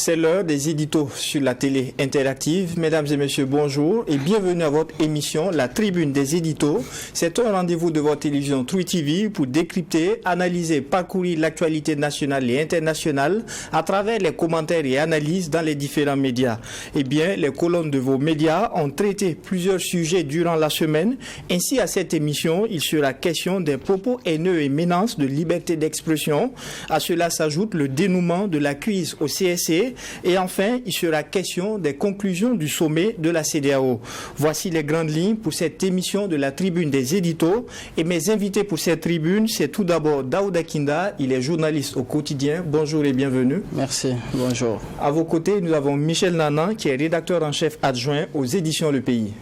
C'est l'heure des éditos sur la télé interactive. Mesdames et messieurs, bonjour et bienvenue à votre émission La Tribune des éditos. C'est un rendez-vous de votre télévision True TV pour décrypter, analyser, parcourir l'actualité nationale et internationale à travers les commentaires et analyses dans les différents médias. Eh bien, les colonnes de vos médias ont traité plusieurs sujets durant la semaine. Ainsi, à cette émission, il sera question des propos haineux et menaces de liberté d'expression. À cela s'ajoute le dénouement de la crise au CSE. Et enfin, il sera question des conclusions du sommet de la CEDEAO. Voici les grandes lignes pour cette émission de la Tribune des éditos. Et mes invités pour cette tribune, c'est tout d'abord Daouda Kinda, il est journaliste au quotidien. Bonjour et bienvenue. Merci, bonjour. À vos côtés, nous avons Michel Nanan, qui est rédacteur en chef adjoint aux éditions Le Pays.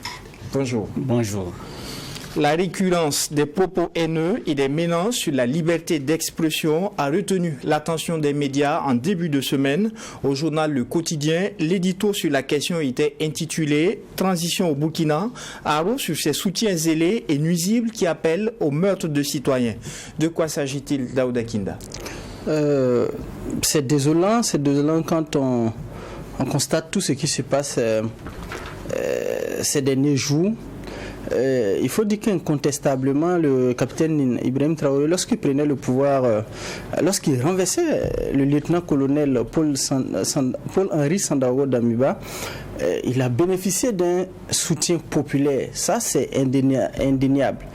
Bonjour. Bonjour. La récurrence des propos haineux et des menaces sur la liberté d'expression a retenu l'attention des médias en début de semaine. Au journal Le Quotidien, l'édito sur la question était intitulé « Transition au Burkina », Haro sur ses soutiens zélés et nuisibles qui appellent au meurtre de citoyens. De quoi s'agit-il, Daouda Kinda? C'est désolant quand on constate tout ce qui se passe ces derniers jours. Il faut dire qu'incontestablement, le capitaine Ibrahim Traoré, lorsqu'il prenait le pouvoir, lorsqu'il renversait le lieutenant-colonel Paul-Henri Sandaogo Damiba, il a bénéficié d'un soutien populaire. Ça, c'est indéniable.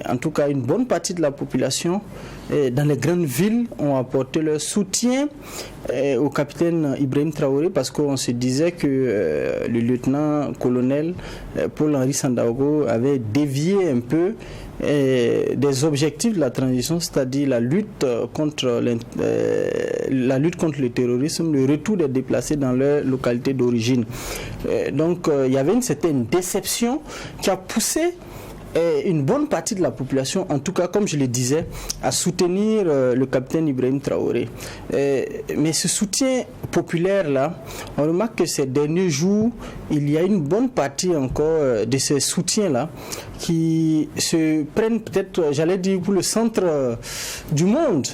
En tout cas, une bonne partie de la population dans les grandes villes ont apporté leur soutien au capitaine Ibrahim Traoré parce qu'on se disait que le lieutenant-colonel Paul-Henri Sandaogo avait dévié un peu des objectifs de la transition, c'est-à-dire la lutte contre le terrorisme, le retour des déplacés dans leur localité d'origine. Donc il y avait une certaine déception qui a poussé une bonne partie de la population, en tout cas comme je le disais, à soutenir le capitaine Ibrahim Traoré. Mais ce soutien populaire-là, on remarque que ces derniers jours, il y a une bonne partie encore de ces soutiens-là qui se prennent peut-être, j'allais dire, pour le centre du monde.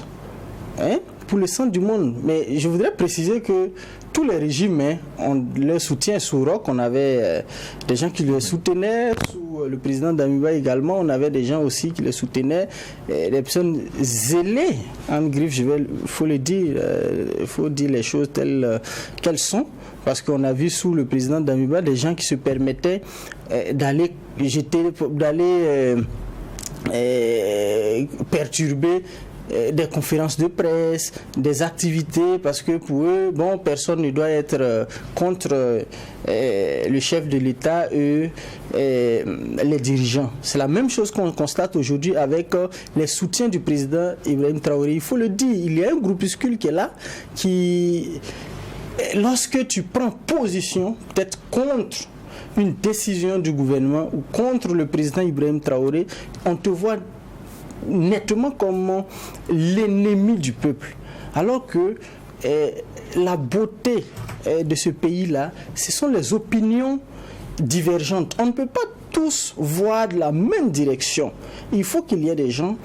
Pour le centre du monde. Mais je voudrais préciser que tous les régimes ont leur soutien. Sous Roch, on avait des gens qui le soutenaient. Sous le président Damiba également, on avait des gens aussi qui le soutenaient. Des personnes zélées en griffe, il faut le dire, il faut dire les choses telles qu'elles sont. Parce qu'on a vu sous le président Damiba des gens qui se permettaient d'aller perturber des conférences de presse, des activités, parce que pour eux, personne ne doit être contre le chef de l'État et les dirigeants. C'est la même chose qu'on constate aujourd'hui avec les soutiens du président Ibrahim Traoré. Il faut le dire, il y a un groupuscule qui est là, qui, lorsque tu prends position, peut-être contre une décision du gouvernement ou contre le président Ibrahim Traoré, on te voit nettement comme l'ennemi du peuple. Alors que la beauté de ce pays-là, ce sont les opinions divergentes. On ne peut pas tous voir de la même direction. Il faut qu'il y ait des gens,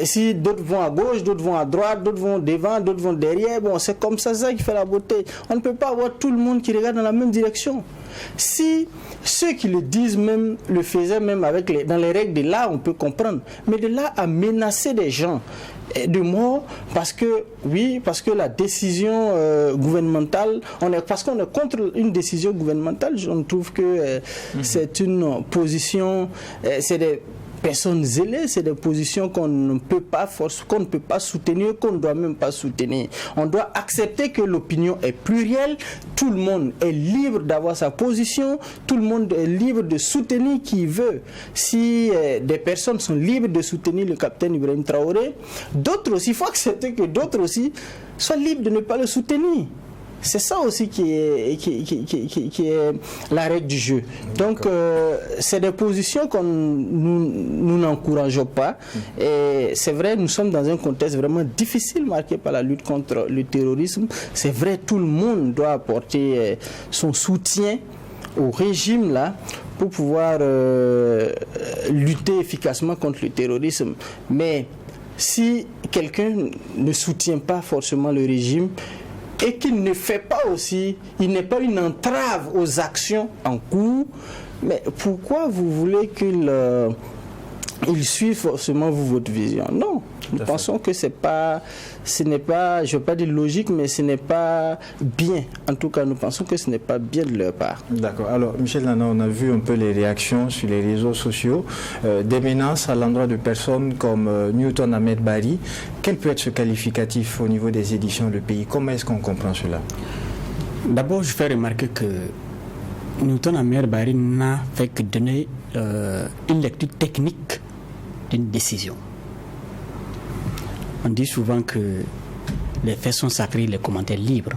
si d'autres vont à gauche, d'autres vont à droite, d'autres vont devant, d'autres vont derrière, c'est comme ça qui fait la beauté. On ne peut pas avoir tout le monde qui regarde dans la même direction. Si ceux qui le disent même le faisaient même dans les règles de l'art, on peut comprendre. Mais de là à menacer des gens de mort parce que la décision gouvernementale, parce qu'on est contre une décision gouvernementale, on trouve que c'est une position, c'est des personnes zélées, c'est des positions qu'on ne peut pas soutenir, qu'on ne doit même pas soutenir. On doit accepter que l'opinion est plurielle, tout le monde est libre d'avoir sa position, tout le monde est libre de soutenir qui veut. Si des personnes sont libres de soutenir le capitaine Ibrahim Traoré, d'autres aussi, il faut accepter que d'autres aussi soient libres de ne pas le soutenir. C'est ça aussi qui est la règle du jeu. Donc, c'est des positions que nous n'encourageons pas. Et c'est vrai, nous sommes dans un contexte vraiment difficile marqué par la lutte contre le terrorisme. C'est vrai, tout le monde doit apporter son soutien au régime là pour pouvoir lutter efficacement contre le terrorisme. Mais si quelqu'un ne soutient pas forcément le régime, et qu'il ne fait pas aussi, il n'est pas une entrave aux actions en cours, mais pourquoi vous voulez qu'il suive forcément votre vision? Non, nous pensons que ce n'est pas, je ne veux pas dire logique, mais ce n'est pas bien. En tout cas, nous pensons que ce n'est pas bien de leur part. D'accord. Alors, Michel Nana, on a vu un peu les réactions sur les réseaux sociaux, des menaces à l'endroit de personnes comme Newton Ahmed Bari. Quel peut être ce qualificatif au niveau des éditions Le Pays? Comment est-ce qu'on comprend cela? D'abord, je fais remarquer que Newton Ahmed Bari n'a fait que donner une lecture technique d'une décision. On dit souvent que les faits sont sacrés, les commentaires libres.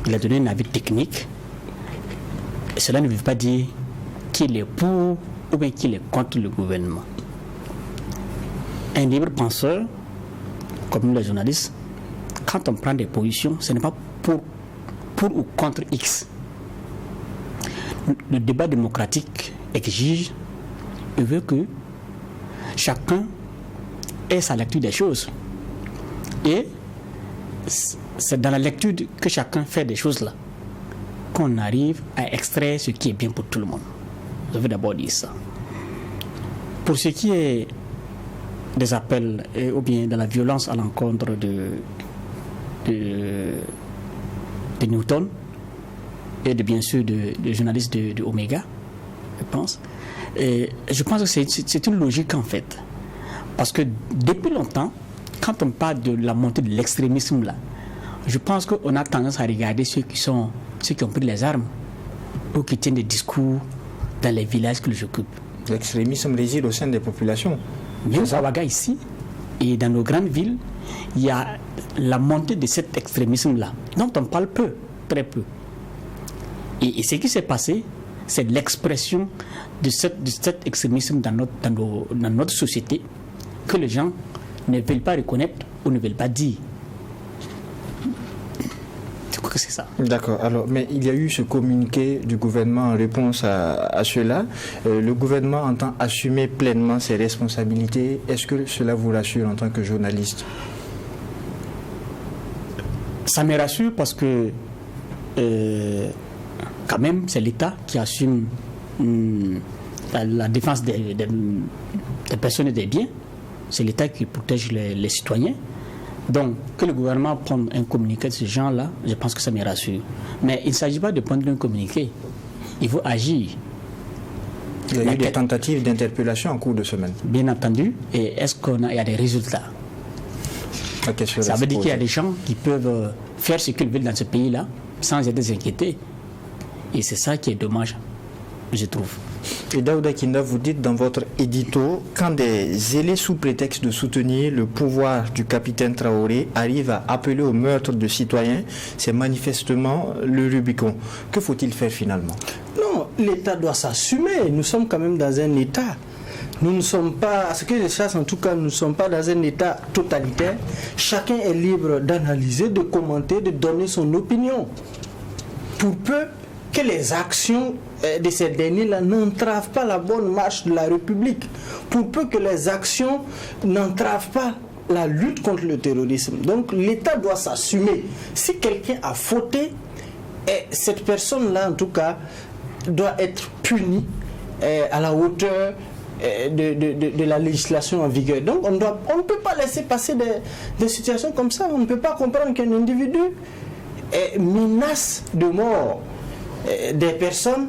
Il a donné un avis technique. Et cela ne veut pas dire qu'il est pour ou bien qu'il est contre le gouvernement. Un libre penseur, comme nous les journalistes, quand on prend des positions, ce n'est pas pour ou contre X. Le débat démocratique exige et veut que chacun ait sa lecture des choses. Et c'est dans la lecture que chacun fait des choses là qu'on arrive à extraire ce qui est bien pour tout le monde. Je veux d'abord dire ça. Pour ce qui est des appels ou bien de la violence à l'encontre de Newton et bien sûr de journalistes de Omega, je pense. Et je pense que c'est une logique en fait. Parce que depuis longtemps, quand on parle de la montée de l'extrémisme là, je pense qu'on a tendance à regarder ceux qui ont pris les armes ou qui tiennent des discours dans les villages qu'ils occupent. L'extrémisme réside au sein des populations. Même à Ouaga ici, et dans nos grandes villes, il y a la montée de cet extrémisme-là, dont on parle peu, très peu. Et ce qui s'est passé, c'est l'expression de cet extrémisme dans notre société que les gens ne veulent pas reconnaître ou ne veulent pas dire. Je crois que c'est ça. D'accord. Alors, mais il y a eu ce communiqué du gouvernement en réponse à cela. Le gouvernement entend assumer pleinement ses responsabilités. Est-ce que cela vous rassure en tant que journaliste? Ça me rassure parce que quand même, c'est l'État qui assume la défense des personnes et des biens. C'est l'État qui protège les citoyens. Donc, que le gouvernement prenne un communiqué de ce genre-là, je pense que ça me rassure. Mais il ne s'agit pas de prendre un communiqué. Il faut agir. Il y a eu des tentatives d'interpellation en cours de semaine. Bien entendu. Et est-ce qu'il y a des résultats? Ça veut dire qu'il y a des gens qui peuvent faire ce qu'ils veulent dans ce pays-là sans être inquiétés. Et c'est ça qui est dommage, je trouve. Et Daouda Kinda, vous dites dans votre édito, quand des zélés sous prétexte de soutenir le pouvoir du capitaine Traoré arrivent à appeler au meurtre de citoyens, c'est manifestement le Rubicon. Que faut-il faire finalement? Non, l'État doit s'assumer. Nous sommes quand même dans un État. Nous ne sommes pas, à ce que je sache en tout cas, nous ne sommes pas dans un État totalitaire. Chacun est libre d'analyser, de commenter, de donner son opinion. Pour peu que les actions de ces derniers-là n'entravent pas la bonne marche de la République, pour peu que les actions n'entravent pas la lutte contre le terrorisme. Donc l'État doit s'assumer. Si quelqu'un a fauté, cette personne-là, en tout cas, doit être punie à la hauteur de la législation en vigueur. Donc on ne peut pas laisser passer des situations comme ça. On ne peut pas comprendre qu'un individu menace de mort des personnes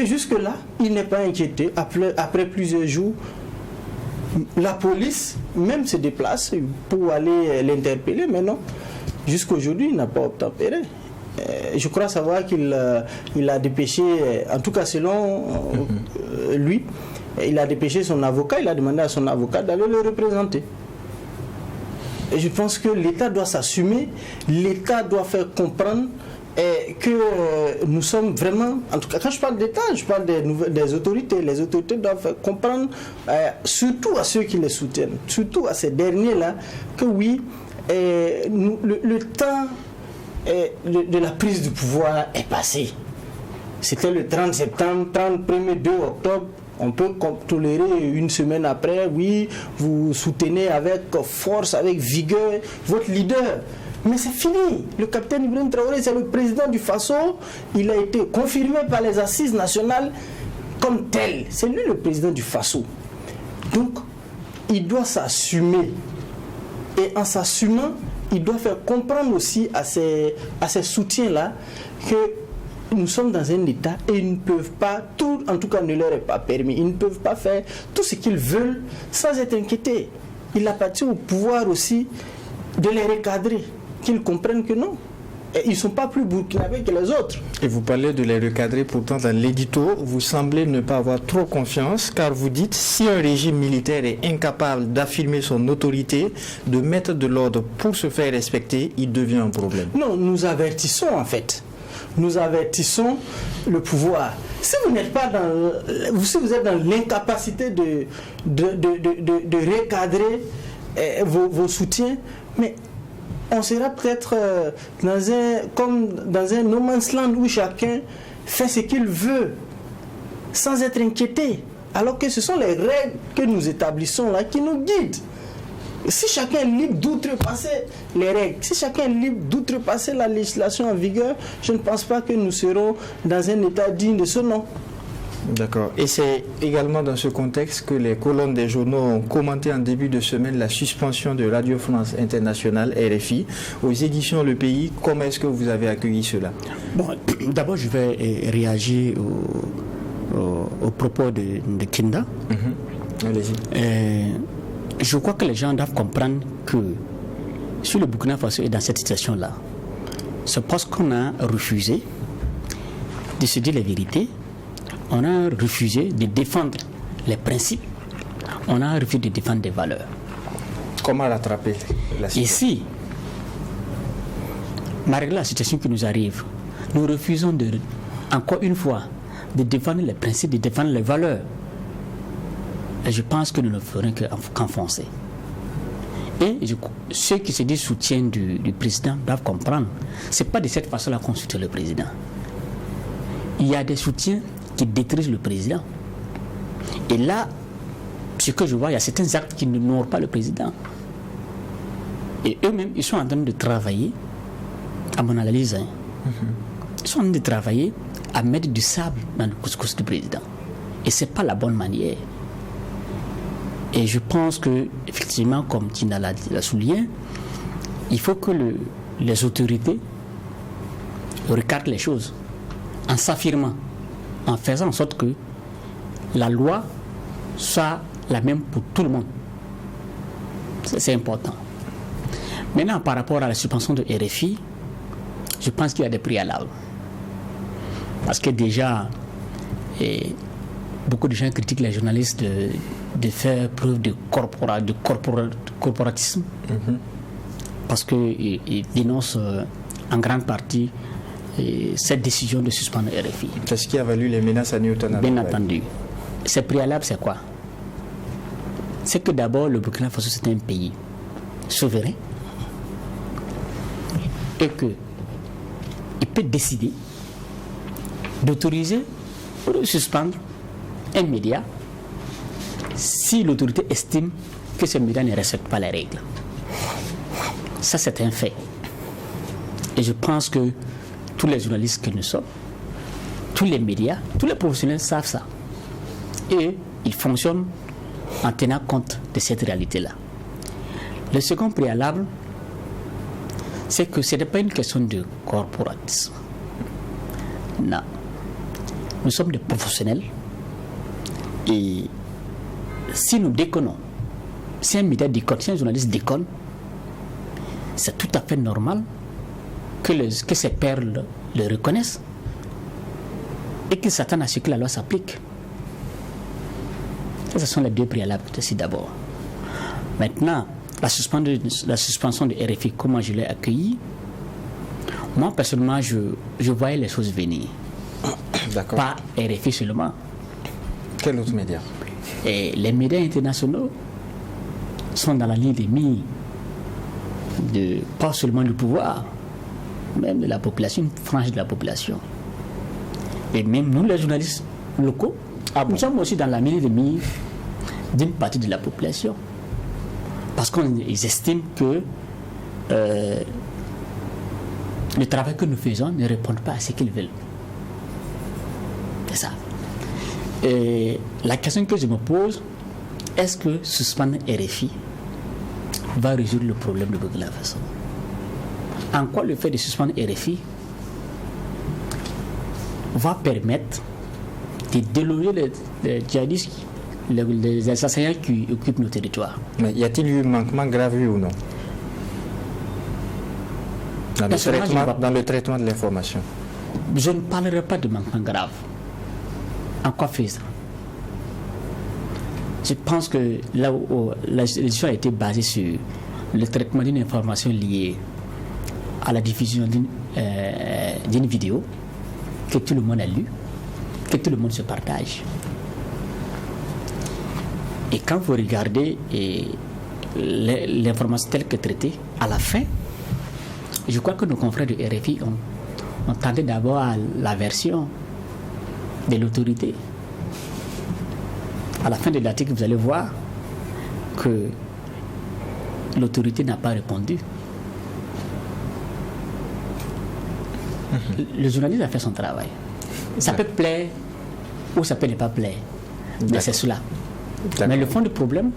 et jusque-là, il n'est pas inquiété. Après plusieurs jours, la police même se déplace pour aller l'interpeller, mais non, jusqu'aujourd'hui, il n'a pas obtempéré. Je crois savoir qu'il a dépêché, en tout cas selon lui, il a dépêché son avocat, il a demandé à son avocat d'aller le représenter. Et je pense que l'État doit s'assumer, l'État doit faire comprendre que nous sommes vraiment, en tout cas quand je parle d'État, je parle des autorités. Les autorités doivent faire comprendre, surtout à ceux qui les soutiennent, surtout à ces derniers-là, que oui, le temps de la prise du pouvoir est passé. C'était le 30 septembre, 1er, 2 octobre. On peut tolérer une semaine après, oui, vous soutenez avec force, avec vigueur votre leader. Mais c'est fini. Le capitaine Ibrahim Traoré, c'est le président du Faso. Il a été confirmé par les assises nationales comme tel. C'est lui le président du Faso. Donc, il doit s'assumer. Et en s'assumant, il doit faire comprendre aussi à ces soutiens-là que nous sommes dans un état et ils ne peuvent pas, tout en tout cas ne leur est pas permis, ils ne peuvent pas faire tout ce qu'ils veulent sans être inquiétés. Il appartient au pouvoir aussi de les recadrer, qu'ils comprennent que non. Et ils ne sont pas plus burkinabés que les autres. Et vous parlez de les recadrer, pourtant dans l'édito, vous semblez ne pas avoir trop confiance, car vous dites si un régime militaire est incapable d'affirmer son autorité, de mettre de l'ordre pour se faire respecter, il devient un problème. Non, nous avertissons en fait. Nous avertissons le pouvoir. Si vous n'êtes pas si vous êtes dans l'incapacité de recadrer vos soutiens, mais on sera peut-être comme dans un no man's land où chacun fait ce qu'il veut sans être inquiété. Alors que ce sont les règles que nous établissons là qui nous guident. Si chacun est libre d'outrepasser les règles, si chacun est libre d'outrepasser la législation en vigueur, je ne pense pas que nous serons dans un état digne de ce nom. D'accord. Et c'est également dans ce contexte que les colonnes des journaux ont commenté en début de semaine la suspension de Radio France Internationale, RFI, aux éditions Le Pays. Comment est-ce que vous avez accueilli cela? Bon, d'abord, je vais réagir au propos de Kinda. Allez-y. Je crois que les gens doivent comprendre que si le Burkina Faso est dans cette situation-là, c'est parce qu'on a refusé de se dire la vérité, on a refusé de défendre les principes, on a refusé de défendre des valeurs. Comment rattraper la situation? Ici, malgré la situation qui nous arrive, nous refusons encore une fois de défendre les principes, de défendre les valeurs. Et je pense que nous ne ferons qu'enfoncer. Et ceux qui se disent soutien du président doivent comprendre. Ce n'est pas de cette façon-là qu'on soutient le président. Il y a des soutiens qui détruisent le président. Et là, ce que je vois, il y a certains actes qui ne n'honorent pas le président. Et eux-mêmes, ils sont en train de travailler, à mon analyse, ils sont en train de travailler à mettre du sable dans le couscous du président. Et ce n'est pas la bonne manière. Et je pense que, effectivement, comme Tina l'a souligné, il faut que les autorités recadrent les choses en s'affirmant, en faisant en sorte que la loi soit la même pour tout le monde. C'est important. Maintenant, par rapport à la suspension de RFI, je pense qu'il y a des préalables. Parce que déjà, beaucoup de gens critiquent les journalistes de faire preuve de corporatisme, parce qu'ils dénoncent en grande partie cette décision de suspendre RFI. C'est ce qui a valu les menaces à Newton. Bien entendu. Ces préalables, c'est quoi? C'est que d'abord, le Burkina Faso, c'est un pays souverain et qu'il peut décider d'autoriser ou de suspendre un média si l'autorité estime que ce média ne respecte pas les règles. Ça, c'est un fait. Et je pense que tous les journalistes que nous sommes, tous les médias, tous les professionnels savent ça. Et ils fonctionnent en tenant compte de cette réalité-là. Le second préalable, c'est que ce n'est pas une question de corporatisme. Non. Nous sommes des professionnels. Et si nous déconnons, si un média déconne, si un journaliste déconne, c'est tout à fait normal que ses pairs le reconnaissent et qu'ils s'attendent à ce que la loi s'applique. Ce sont les deux préalables d'abord. Maintenant, la suspension de RFI, comment je l'ai accueillie? Moi, personnellement, je voyais les choses venir. D'accord. Pas RFI seulement. Quel autre média? Et les médias internationaux sont dans la ligne des mires de pas seulement du pouvoir, même de la population, une frange de la population. Et même nous, les journalistes locaux, nous sommes aussi dans la ligne des mires d'une partie de la population. Parce qu'ils estiment que le travail que nous faisons ne répond pas à ce qu'ils veulent. C'est ça. Et la question que je me pose, est-ce que suspendre RFI va résoudre le problème de Burkina Faso? En quoi le fait de suspendre RFI va permettre de déloger les djihadistes, les assassins qui occupent nos territoires? Mais y a-t-il eu manquement grave ou non dans le traitement de l'information? Je ne parlerai pas de manquement grave. En quoi faisant? Je pense que là où la décision a été basée sur le traitement d'une information liée à la diffusion d'une vidéo que tout le monde a lue, que tout le monde se partage. Et quand vous regardez l'information telle que traitée, à la fin, je crois que nos confrères de RFI ont tenté d'avoir la version de l'autorité. À la fin de l'article, vous allez voir que l'autorité n'a pas répondu. Le journaliste a fait son travail. Ça peut plaire ou ça peut ne pas plaire. Mais c'est cela. Mais le fond du problème,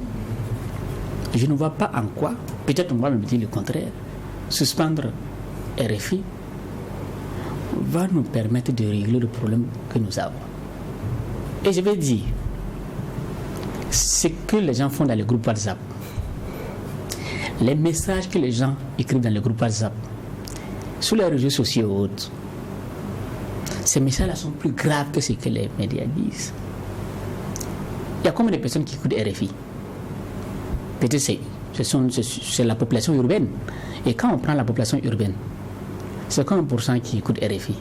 je ne vois pas en quoi, peut-être on va me dire le contraire, suspendre RFI va nous permettre de régler le problème que nous avons. Et je vais dire, ce que les gens font dans le groupe WhatsApp, les messages que les gens écrivent dans le groupe WhatsApp, sur les réseaux sociaux et autres, ces messages-là sont plus graves que ce que les médias disent. Il y a combien de personnes qui écoutent RFI? Peut-être c'est la population urbaine. Et quand on prend la population urbaine, c'est combien de % qui écoute RFI?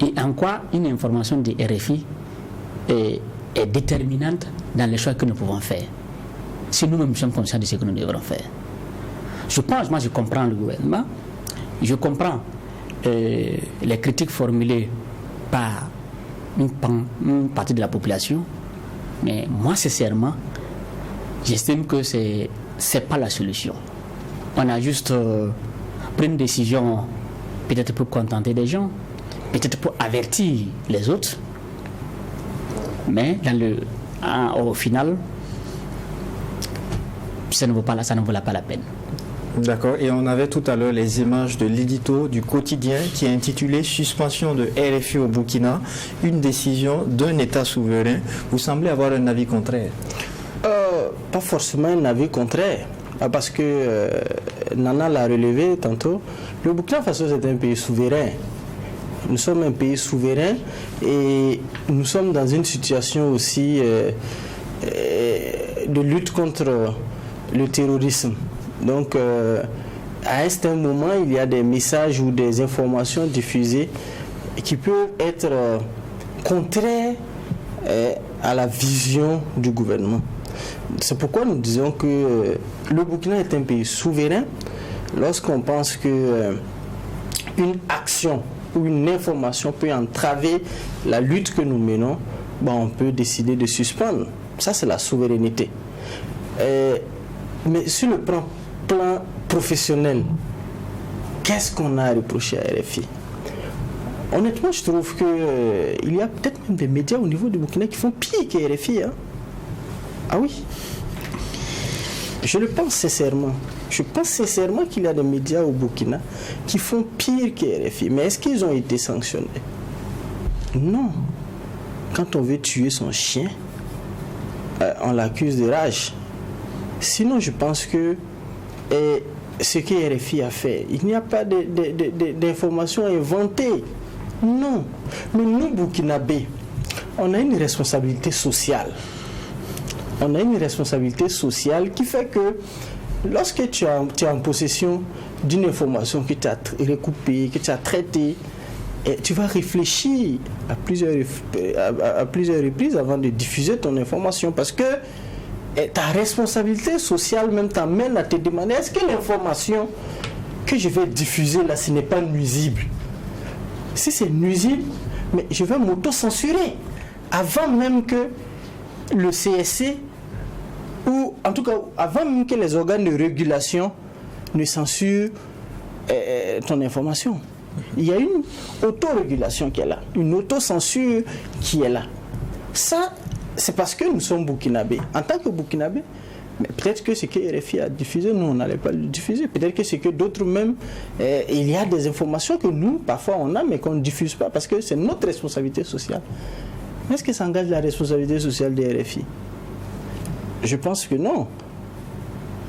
Et en quoi une information de RFI est déterminante dans les choix que nous pouvons faire, si nous-mêmes sommes conscients de ce que nous devrons faire? Je pense, moi je comprends le gouvernement, je comprends les critiques formulées par une partie de la population, mais moi sincèrement, j'estime que c'est pas la solution. On a juste pris une décision peut-être pour contenter des gens, peut-être pour avertir les autres, mais au final, ça ne vaut pas la peine. D'accord, et on avait tout à l'heure les images de l'édito du quotidien qui est intitulé « Suspension de RFI au Burkina, une décision d'un État souverain ». Vous semblez avoir un avis contraire? Pas forcément un avis contraire, parce que Nana l'a relevé tantôt, le Burkina Faso c'est un pays souverain. Nous sommes un pays souverain et nous sommes dans une situation aussi de lutte contre le terrorisme. Donc, à un certain moment, il y a des messages ou des informations diffusées qui peuvent être contraires à la vision du gouvernement. C'est pourquoi nous disons que le Burkina est un pays souverain. Lorsqu'on pense que une action ou une information peut entraver la lutte que nous menons, on peut décider de suspendre. Ça, c'est la souveraineté. Mais sur le plan professionnel, qu'est-ce qu'on a à reprocher à RFI? Honnêtement, je trouve qu'il y a peut-être même des médias au niveau du Burkina qui font pire que RFI. Ah oui. Je le pense sincèrement. Je pense sincèrement qu'il y a des médias au Burkina qui font pire que RFI. Mais est-ce qu'ils ont été sanctionnés? Non. Quand on veut tuer son chien, on l'accuse de rage. Sinon, je pense que ce que RFI a fait, il n'y a pas d'informations inventées. Non. Mais nous, Burkinabés, on a une responsabilité sociale. On a une responsabilité sociale qui fait que lorsque tu es en possession d'une information que tu as recoupée, que tu as traitée, tu vas réfléchir à plusieurs reprises avant de diffuser ton information, parce que ta responsabilité sociale même t'amène à te demander, est-ce que l'information que je vais diffuser là, ce n'est pas nuisible? Si c'est nuisible, mais je vais m'auto-censurer avant même que le CSC, ou en tout cas avant même que les organes de régulation ne censurent ton information. Il y a une autorégulation qui est là, une autocensure qui est là. Ça, c'est parce que nous sommes burkinabés. En tant que burkinabés, mais peut-être que ce que RFI a diffusé, nous, on n'allait pas le diffuser. Peut-être que c'est que d'autres même, il y a des informations que nous, parfois, on a, mais qu'on ne diffuse pas parce que c'est notre responsabilité sociale. Est-ce que ça engage la responsabilité sociale des RFI? Je pense que non.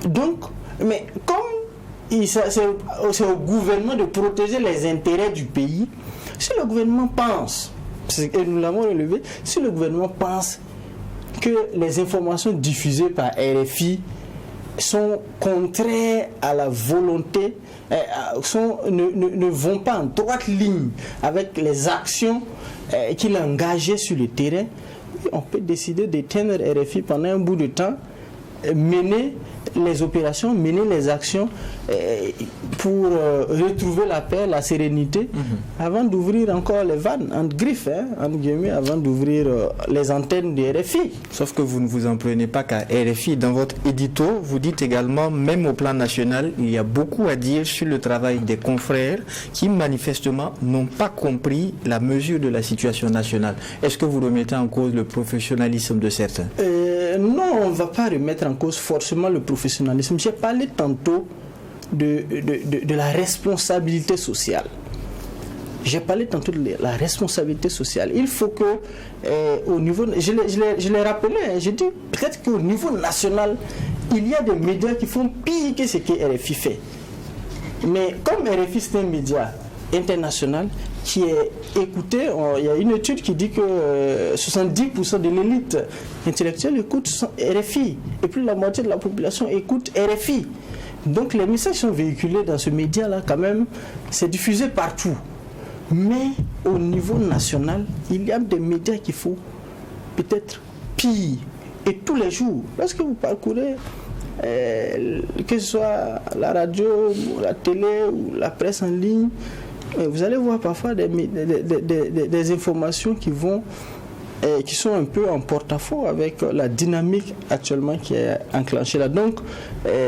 Donc, mais comme c'est au gouvernement de protéger les intérêts du pays, si le gouvernement pense, et nous l'avons relevé, si le gouvernement pense que les informations diffusées par RFI sont contraires à la volonté, ne vont pas en droite ligne avec les actions qu'il a engagées sur le terrain, on peut décider d'éteindre RFI pendant un bout de temps, mener les opérations, mener les actions pour retrouver la paix, la sérénité, avant d'ouvrir encore les vannes, en griffe, entre guillemets, avant d'ouvrir les antennes de RFI. Sauf que vous ne vous en prenez pas qu'à RFI. Dans votre édito, vous dites également, même au plan national, il y a beaucoup à dire sur le travail des confrères qui manifestement n'ont pas compris la mesure de la situation nationale. Est-ce que vous remettez en cause le professionnalisme de certains? Non, on ne va pas remettre en cause forcément le professionnalisme. J'ai parlé tantôt de la responsabilité sociale. J'ai parlé tantôt de la responsabilité sociale. Il faut que, au niveau, je l'ai rappelé, j'ai dit peut-être qu'au niveau national, il y a des médias qui font pire que ce que RFI fait. Mais comme RFI c'est un média international qui est écouté, il y a une étude qui dit que 70% de l'élite intellectuelle écoute RFI et plus de la moitié de la population écoute RFI. Donc les messages sont véhiculés dans ce média-là quand même, c'est diffusé partout. Mais au niveau national, il y a des médias qu'il faut peut-être pire. Et tous les jours, lorsque vous parcourez, que ce soit la radio, ou la télé ou la presse en ligne, vous allez voir parfois des informations qui sont un peu en porte-à-faux avec la dynamique actuellement qui est enclenchée là. Donc,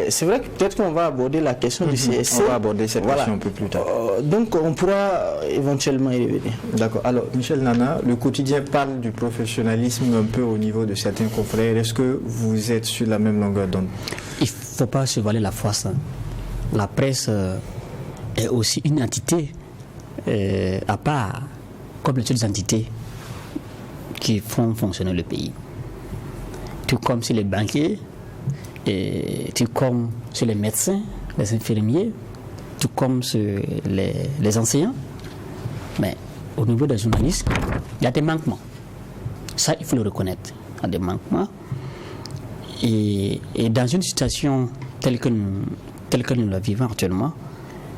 c'est vrai que peut-être qu'on va aborder la question du CSC. On va aborder cette question un peu plus tard. Donc, on pourra éventuellement y revenir. D'accord. Alors, Michel Nana, le quotidien parle du professionnalisme un peu au niveau de certains confrères. Est-ce que vous êtes sur la même longueur d'onde? Il ne faut pas se voiler la face. La presse est aussi une entité à part, comme les autres entités qui font fonctionner le pays. Tout comme sur les banquiers, et tout comme sur les médecins, les infirmiers, tout comme sur les enseignants. Mais au niveau des journalistes, il y a des manquements. Ça, il faut le reconnaître. Il y a des manquements. Et dans une situation telle que nous la vivons actuellement,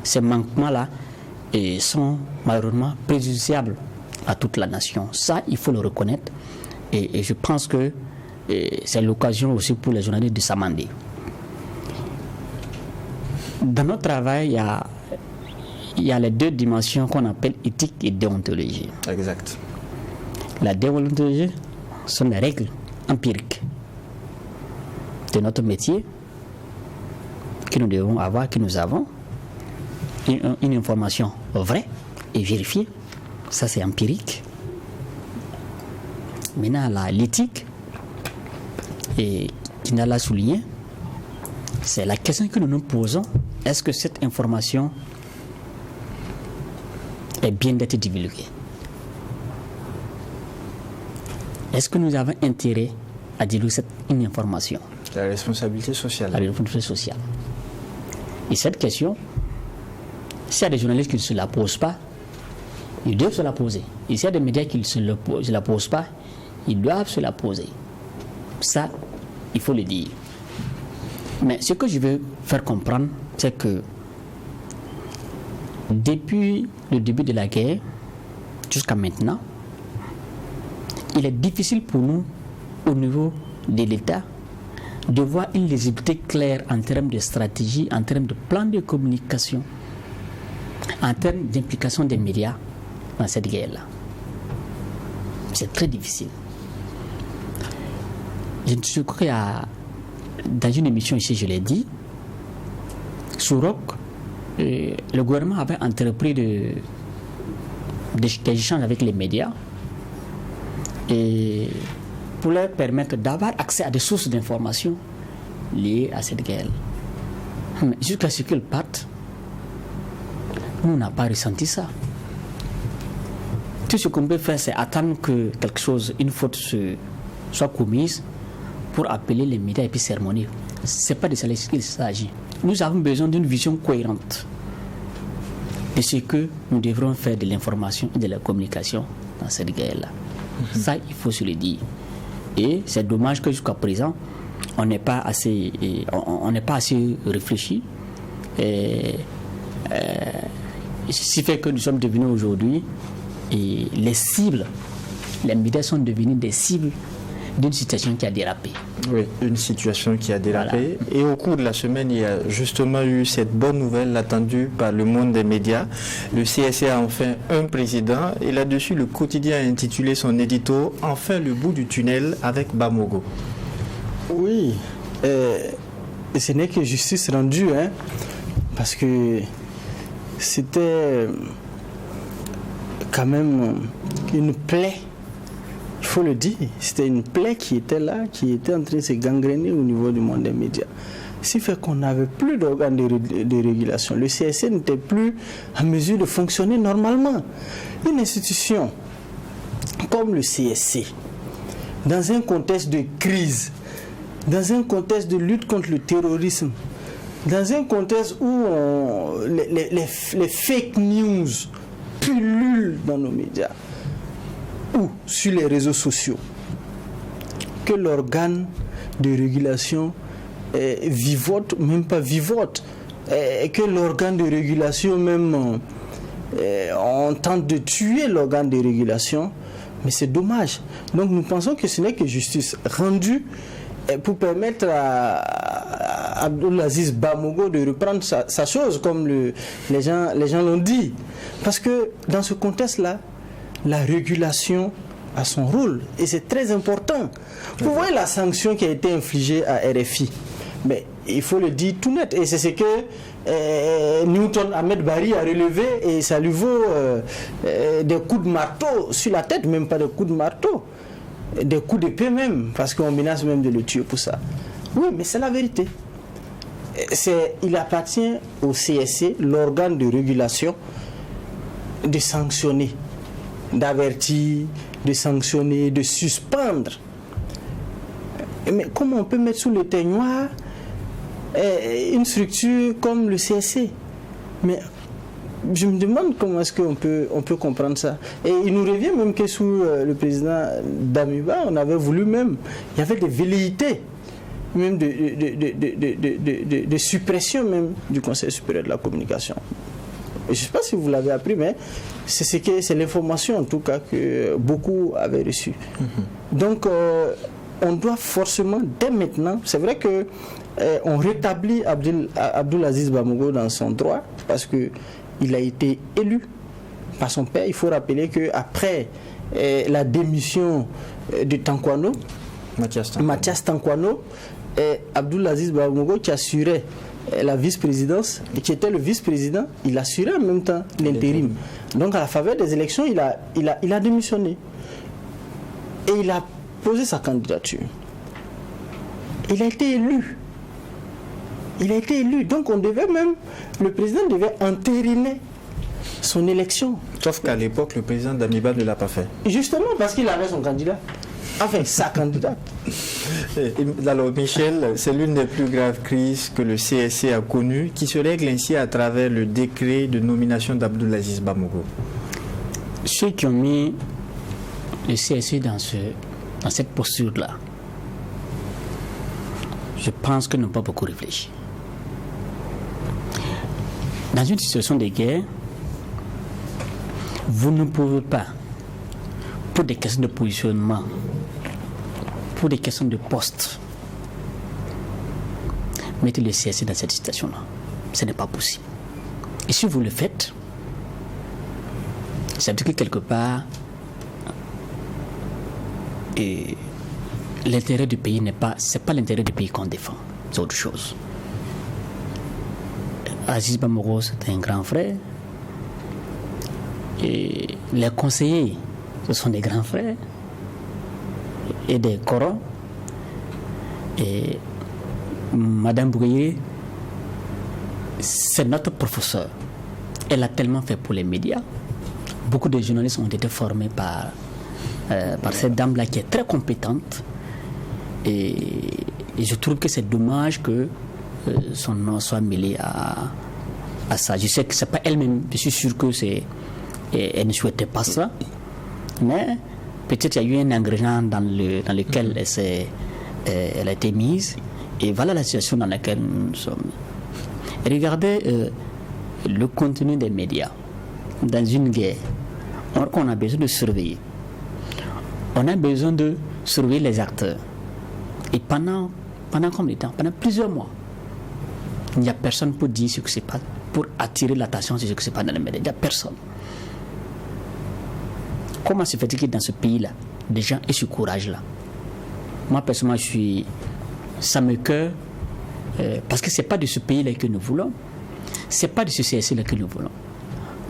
ces manquements-là sont malheureusement préjudiciables à toute la nation. Ça, il faut le reconnaître. Et je pense que c'est l'occasion aussi pour les journalistes de s'amender. Dans notre travail, il y a les deux dimensions qu'on appelle éthique et déontologie. Exact. La déontologie sont les règles empiriques de notre métier que nous devons avoir, que nous avons. Une information vraie et vérifiée. Ça, c'est empirique. Maintenant, l'éthique, et Kina l'a souligné, c'est la question que nous nous posons. Est-ce que cette information est bien d'être divulguée? Est-ce que nous avons intérêt à divulguer une information? La responsabilité sociale. La responsabilité sociale. Et cette question, s'il y a des journalistes qui ne se la posent pas, ils doivent se la poser. Et s'il y a des médias qui ne se la posent pas, ils doivent se la poser. Ça, il faut le dire. Mais ce que je veux faire comprendre, c'est que depuis le début de la guerre jusqu'à maintenant, il est difficile pour nous, au niveau de l'État, de voir une lisibilité claire en termes de stratégie, en termes de plan de communication, en termes d'implication des médias dans cette guerre-là. C'est très difficile. Je crois qu'il y a, dans une émission ici, je l'ai dit, Sourok, le gouvernement avait entrepris des échanges avec les médias et pour leur permettre d'avoir accès à des sources d'informations liées à cette guerre. Mais jusqu'à ce qu'ils partent, nous, on n'a pas ressenti ça. Tout ce qu'on peut faire, c'est attendre que quelque chose, une faute soit commise pour appeler les médias et puis sermonner. Ce n'est pas de ça qu'il s'agit. Nous avons besoin d'une vision cohérente de ce que nous devrons faire de l'information et de la communication dans cette guerre-là. Ça, il faut se le dire. Et c'est dommage que jusqu'à présent, on n'est pas assez réfléchi. Ce qui fait que nous sommes devenus aujourd'hui les cibles. Les médias sont devenus des cibles d'une situation qui a dérapé. Oui, une situation qui a dérapé. Voilà. Et au cours de la semaine, il y a justement eu cette bonne nouvelle attendue par le monde des médias. Le CSC a enfin un président et là-dessus, le quotidien a intitulé son édito « Enfin le bout du tunnel avec Bamogo ». Oui, ce n'est que justice rendue, parce que c'était quand même une plaie. Il faut le dire, c'était une plaie qui était là, qui était en train de se gangréner au niveau du monde des médias. Ce qui fait qu'on n'avait plus d'organes de régulation. Le CSC n'était plus en mesure de fonctionner normalement. Une institution comme le CSC, dans un contexte de crise, dans un contexte de lutte contre le terrorisme, dans un contexte où les fake news pullulent dans nos médias, ou sur les réseaux sociaux, que l'organe de régulation vivote, même pas vivote, que l'organe de régulation même on tente de tuer l'organe de régulation, mais c'est dommage. Donc nous pensons que ce n'est que justice rendue pour permettre à Abdulaziz Bamogo de reprendre sa chose, comme les gens l'ont dit. Parce que dans ce contexte-là, la régulation a son rôle et c'est très important. Vous voyez la sanction qui a été infligée à RFI, mais il faut le dire tout net, et c'est ce que Newton Ahmed Bari a relevé, et ça lui vaut des coups de marteau sur la tête, même pas des coups de marteau, des coups d'épée même, parce qu'on menace même de le tuer pour ça. Oui, mais c'est la vérité. Il appartient au CSC, l'organe de régulation, de sanctionner, d'avertir, de sanctionner, de suspendre. Mais comment on peut mettre sous le teignoir une structure comme le CSC? Mais je me demande comment est-ce qu'on peut comprendre ça. Et il nous revient même que sous le président Damiba, on avait voulu même, il y avait des velléités même de suppression même du Conseil supérieur de la communication. Je ne sais pas si vous l'avez appris, mais c'est l'information en tout cas que beaucoup avaient reçue. Donc on doit forcément, dès maintenant, c'est vrai que on rétablit Abdulaziz Bamogo dans son droit, parce qu'il a été élu par son père. Il faut rappeler qu'après la démission de Tankwano, Mathias Tankwano, Abdulaziz Bamogo qui assurait la vice-présidence, et qui était le vice-président, il assurait en même temps l'intérim. Donc à la faveur des élections, il a démissionné. Et il a posé sa candidature. Il a été élu. Donc le président devait entériner son élection. Sauf qu'à l'époque, le président Damiba ne l'a pas fait. Justement parce qu'il avait son candidat. Enfin, sa candidate. Alors Michel, c'est l'une des plus graves crises que le CSC a connues, qui se règle ainsi à travers le décret de nomination d'Abdulaziz Bamogo. Ceux qui ont mis le CSC dans cette posture-là, je pense qu'ils n'ont pas beaucoup réfléchi. Dans une situation de guerre, vous ne pouvez pas, pour des questions de positionnement, pour des questions de poste, mettre le CSC dans cette situation-là. Ce n'est pas possible. Et si vous le faites, ça veut dire que quelque part, l'intérêt du pays c'est pas l'intérêt du pays qu'on défend, c'est autre chose. Aziz Bamoro, c'est un grand frère. Et les conseillers, ce sont des grands frères et des corons. Et Madame Brouillet, c'est notre professeur. Elle a tellement fait pour les médias. Beaucoup de journalistes ont été formés par cette dame-là qui est très compétente. Et je trouve que c'est dommage que son nom soit mêlé à ça. Je sais que c'est pas elle-même, je suis sûr que elle ne souhaitait pas ça. Mais peut-être il y a eu un ingrédient dans lequel elle a été mise. Et voilà la situation dans laquelle nous sommes. Regardez le contenu des médias. Dans une guerre, on a besoin de surveiller. On a besoin de surveiller les acteurs. Et pendant combien de temps? Pendant plusieurs mois. Il n'y a personne pour dire ce que c'est pas, pour attirer l'attention sur ce que c'est pas dans les médias. Il n'y a personne. Comment se fait-il que dans ce pays-là, des gens aient ce courage-là? Moi, personnellement, ça me cœur, parce que ce n'est pas de ce pays-là que nous voulons. Ce n'est pas de ce CSC-là que nous voulons.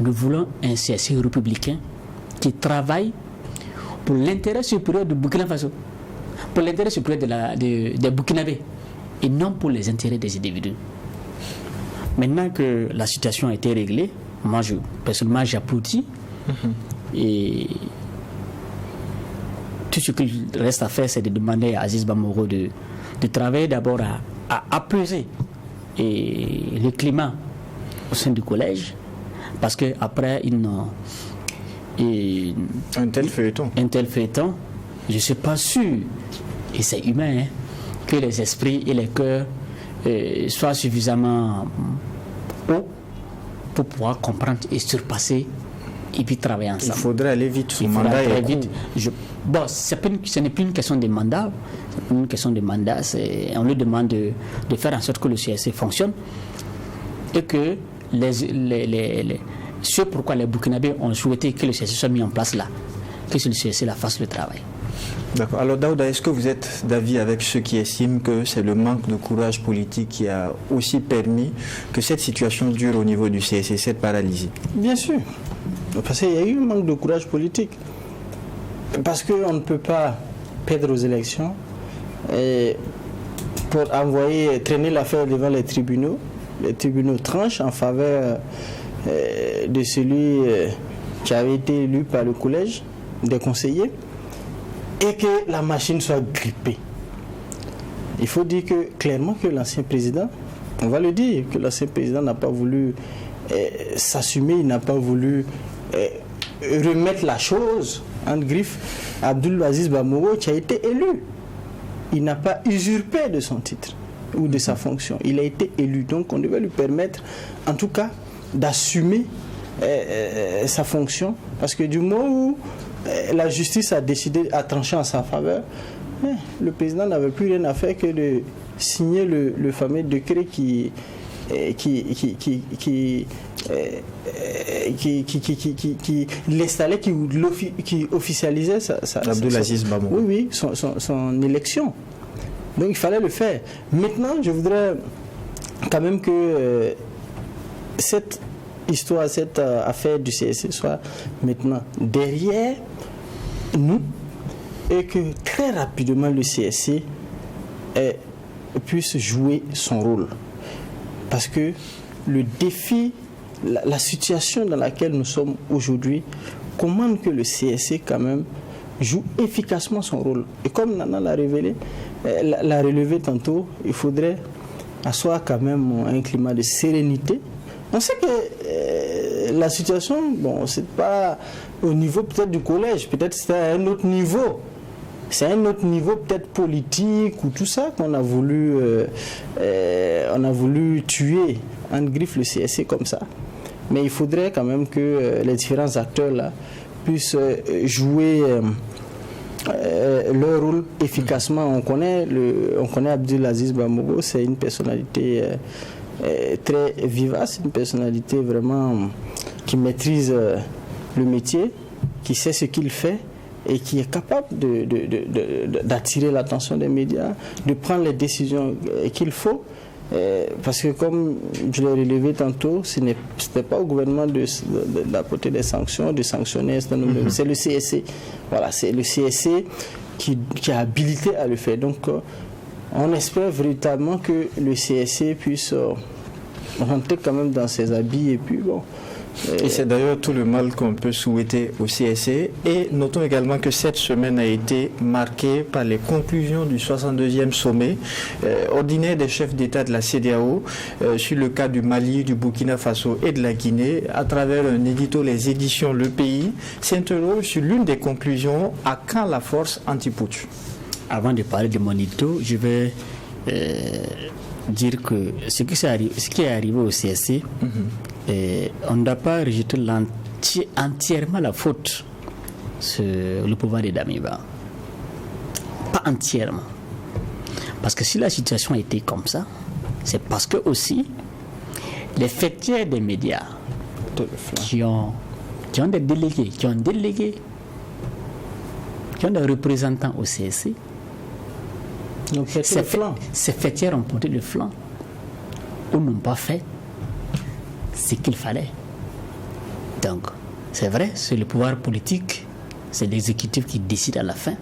Nous voulons un CSC républicain qui travaille pour l'intérêt supérieur du Burkina Faso, pour l'intérêt supérieur des Burkinabés, et non pour les intérêts des individus. Maintenant que la situation a été réglée, moi, personnellement, j'applaudis. Et tout ce qu'il reste à faire, c'est de demander à Aziz Bamoro de travailler d'abord à apaiser le climat au sein du collège, parce qu'après, un tel feuilleton, je ne suis pas sûr, et c'est humain, que les esprits et les cœurs soient suffisamment hauts pour pouvoir comprendre et surpasser et puis travailler ensemble. Il faudrait aller vite. Son mandat est vite. Ce n'est plus une question de mandat. Une question de mandat, on lui demande de faire en sorte que le CSC fonctionne et que ce pourquoi les Burkinabés ont souhaité que le CSC soit mis en place là, que le CSC là fasse le travail. D'accord. Alors Daouda, est-ce que vous êtes d'avis avec ceux qui estiment que c'est le manque de courage politique qui a aussi permis que cette situation dure au niveau du CSC, cette paralysie? Bien sûr. Parce qu'il y a eu un manque de courage politique. Parce qu'on ne peut pas perdre aux élections pour traîner l'affaire devant les tribunaux. Les tribunaux tranchent en faveur de celui qui avait été élu par le collège des conseillers et que la machine soit grippée. Il faut dire clairement que l'ancien président, on va le dire, que l'ancien président n'a pas voulu s'assumer, il n'a pas voulu remettre la chose en griffe. Abdoul Aziz Bamoro qui a été élu, il n'a pas usurpé de son titre ou de sa fonction, il a été élu, donc on devait lui permettre en tout cas d'assumer sa fonction, parce que du moment où la justice a décidé à trancher en sa faveur, le président n'avait plus rien à faire que de signer le fameux décret qui l'installait, qui officialisait Abdoul Aziz Bamoro. Oui, son élection. Donc il fallait le faire. Maintenant, je voudrais quand même que cette histoire, cette affaire du CSC soit maintenant derrière nous et que très rapidement le CSC puisse jouer son rôle. Parce que le défi, la situation dans laquelle nous sommes aujourd'hui commande que le CSC quand même joue efficacement son rôle. Et comme Nana l'a relevé tantôt, il faudrait asseoir quand même un climat de sérénité. On sait que la situation, c'est pas au niveau peut-être du collège, peut-être c'est à un autre niveau. C'est un autre niveau peut-être politique ou tout ça qu'on a voulu tuer en griffe le CSC comme ça. Mais il faudrait quand même que les différents acteurs là puissent jouer leur rôle efficacement. On connaît Abdoul Aziz Bamoro, c'est une personnalité très vivace, une personnalité vraiment qui maîtrise le métier, qui sait ce qu'il fait et qui est capable d'attirer l'attention des médias, de prendre les décisions qu'il faut Parce que comme je l'ai relevé tantôt, ce n'était pas au gouvernement d'apporter des sanctions, de sanctionner un certain nombre de... C'est le CSC. Voilà, c'est le CSC qui a habilité à le faire. Donc, on espère véritablement que le CSC puisse rentrer quand même dans ses habits et puis bon... Et c'est d'ailleurs tout le mal qu'on peut souhaiter au CSC. Et notons également que cette semaine a été marquée par les conclusions du 62e sommet ordinaire des chefs d'État de la CEDEAO sur le cas du Mali, du Burkina Faso et de la Guinée. À travers un édito, les éditions Le Pays s'interrogent sur l'une des conclusions: à quand la force anti-putsch? Avant de parler de mon édito, je vais dire que ce qui est arrivé au CSC, on ne doit pas rejeter entièrement la faute sur le pouvoir de Damiba. Pas entièrement. Parce que si la situation était comme ça, c'est parce que aussi les fêtières des médias qui ont des délégués, qui ont des représentants au CSC, donc ces fêtières ont porté le flanc ou n'ont pas fait ce qu'il fallait. Donc, c'est vrai, c'est le pouvoir politique, c'est l'exécutif qui décide à la fin.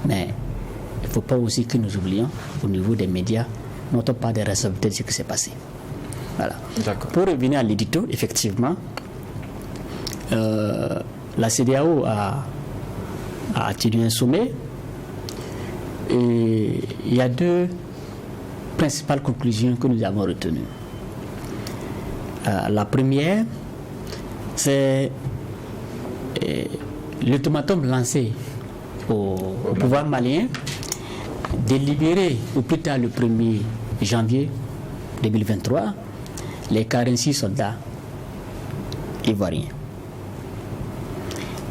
Mais il ne faut pas aussi que nous oublions, au niveau des médias, notre part de responsabilité de ce qui s'est passé. Voilà. Pour revenir à l'édito, effectivement, la CEDEAO a tenu un sommet. Et il y a deux principales conclusions que nous avons retenues. La première, c'est l'ultimatum lancé au pouvoir malien de libérer au plus tard le 1er janvier 2023 les 46 soldats ivoiriens.